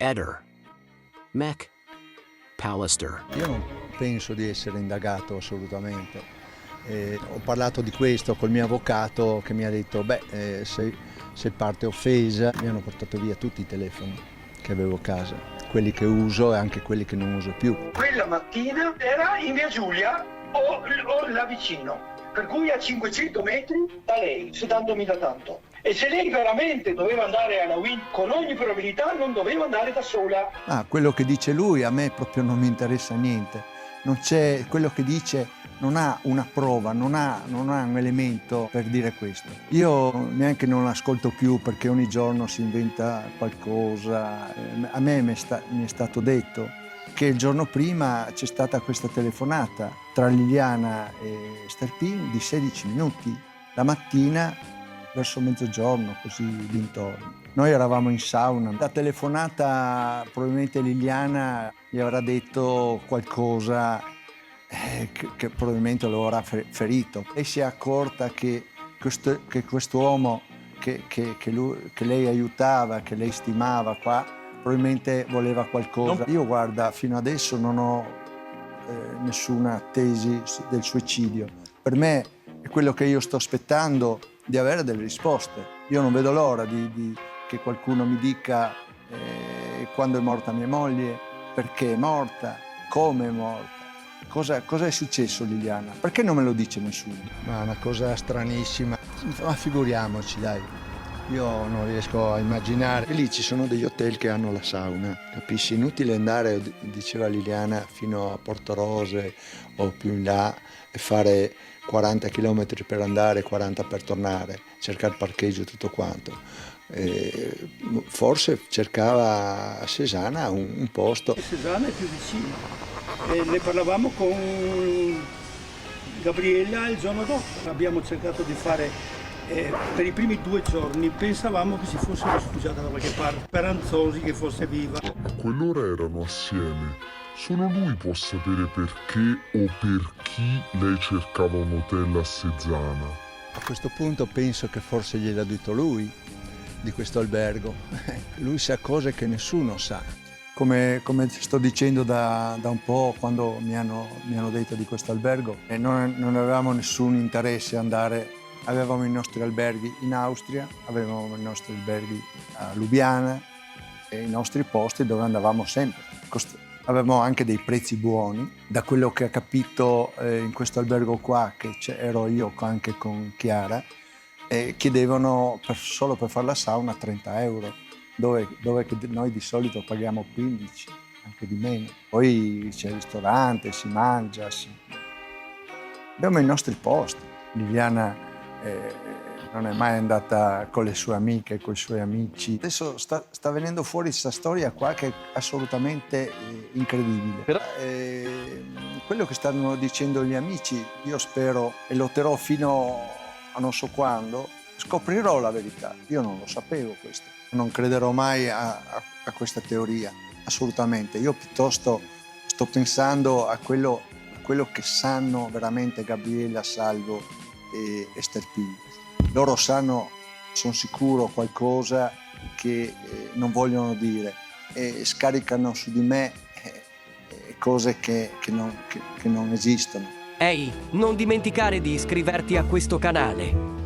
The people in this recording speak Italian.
Eder, Mac Pallister. Io non penso di essere indagato assolutamente. Ho parlato di questo col mio avvocato che mi ha detto se parte offesa. Mi hanno portato via tutti i telefoni che avevo a casa, quelli che uso e anche quelli che non uso più. Quella mattina era in via Giulia o là vicino, per cui a 500 metri da lei, sedandomi da tanto. E se lei veramente doveva andare alla WIN, con ogni probabilità non doveva andare da sola. Quello che dice lui a me proprio non mi interessa niente. Non c'è, quello che dice non ha una prova, non ha un elemento per dire questo. Io neanche non l'ascolto più perché ogni giorno si inventa qualcosa. A me mi è stato detto che il giorno prima c'è stata questa telefonata tra Liliana e Sterpin di 16 minuti, la mattina verso mezzogiorno, così dintorno. Noi eravamo in sauna. La telefonata, probabilmente Liliana gli avrà detto qualcosa che probabilmente lo avrà ferito. Lei si è accorta che quest'uomo che lei aiutava, che lei stimava qua, probabilmente voleva qualcosa. Io, guarda, fino adesso non ho nessuna tesi del suicidio. Per me è quello che io sto aspettando, di avere delle risposte. Io non vedo l'ora che qualcuno mi dica quando è morta mia moglie, perché è morta, come è morta, cosa è successo Liliana, perché non me lo dice nessuno? Ma è una cosa stranissima, ma figuriamoci, dai. Io non riesco a immaginare. E lì ci sono degli hotel che hanno la sauna, capisci? Inutile andare, diceva Liliana, fino a Porto Rose o più in là e fare 40 km per andare, 40 per tornare, cercare parcheggio, tutto quanto. Forse cercava a Cesana un posto. Cesana è più vicino. Ne parlavamo con Gabriella il giorno dopo. Abbiamo cercato di fare per i primi 2 giorni, pensavamo che si fosse rifugiata da qualche parte, speranzosi che fosse viva. A quell'ora erano assieme. Solo lui può sapere perché o per chi lei cercava un hotel a Cesana. A questo punto penso che forse gliel'ha detto lui di questo albergo. Lui sa cose che nessuno sa. Come sto dicendo da un po', quando mi hanno detto di questo albergo, non avevamo nessun interesse a andare. Avevamo i nostri alberghi in Austria, avevamo i nostri alberghi a Lubiana e i nostri posti dove andavamo sempre. Avevamo anche dei prezzi buoni. Da quello che ho capito in questo albergo qua, che ero io anche con Chiara, chiedevano solo per fare la sauna 30 euro, dove noi di solito paghiamo 15, anche di meno. Poi c'è il ristorante, si mangia. Abbiamo i nostri posti. Liliana non è mai andata con le sue amiche, con i suoi amici. Adesso sta venendo fuori questa storia qua che è assolutamente incredibile. Però quello che stanno dicendo gli amici, io spero e lotterò fino a non so quando, scoprirò la verità. Io non lo sapevo questo. Non crederò mai a questa teoria, assolutamente. Io piuttosto sto pensando a quello che sanno veramente Gabriella, Salvo e Sterpin. Loro sanno, sono sicuro, qualcosa che non vogliono dire e scaricano su di me cose che non esistono. Ehi, non dimenticare di iscriverti a questo canale.